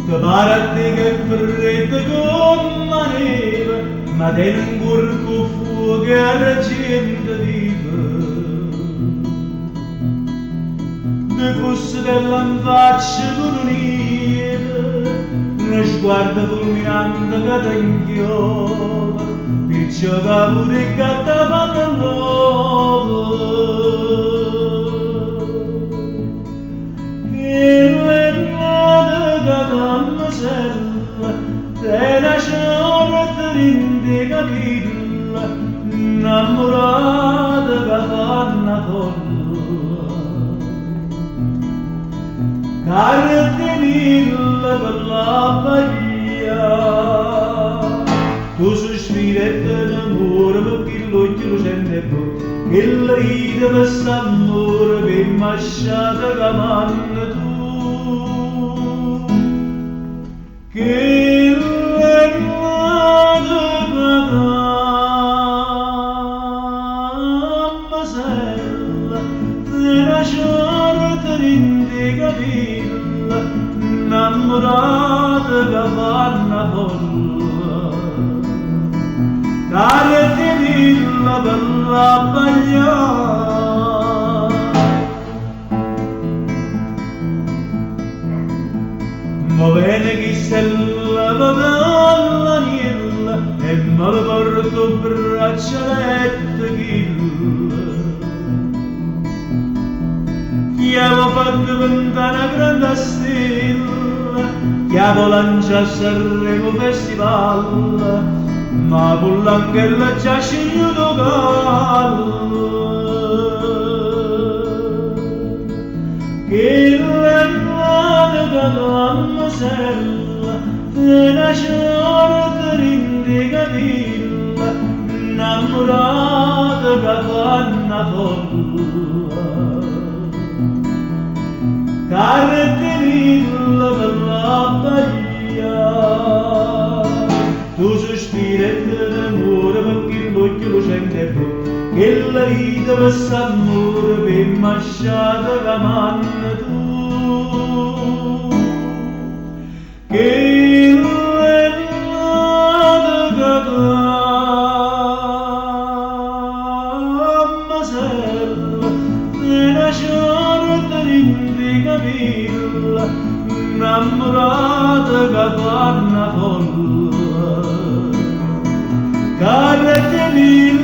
te parte che freddo come la neve, ma tiene un corpo fuoco che argenta viva. De fosse dell'anfaccia d'un'unione, uno sguardo fulminante che ti inchioda, perciò che pure che ti fa nuovo. Che l'ennata che damma sella, te la sciorta rinde capilla, innamorata che fa una folla. Carte mille per la baglia, tu sospiri d'amore perché l'occhio lo sente più, che la ride per s'amore che m'asciata che manna tu. Che l'ennata che damma sella, te la sciorta rinde capilla, innamorata che fa una folla. Carte mille per la baglia. Ma bene chi se lava dalla niella e me lo porto braccialetto chilla. Chi avevo fatto vent'anni a grande stella, chi avevo lanciato a Sanremo Festival, ma con l'anghella già scegliuto callo. Che l'ennata che damma sella, te la sciorta rinde capilla, innamorata che fa una folla. Carte mille per la baglia, tu sospiri d'amore perché l'occhio lo sente più, che la vita per s'amore per m'asciata che manna tu. Che l'ennata che damma sella, te la sciorta rinde capilla, innamorata che fa una folla. Carte mille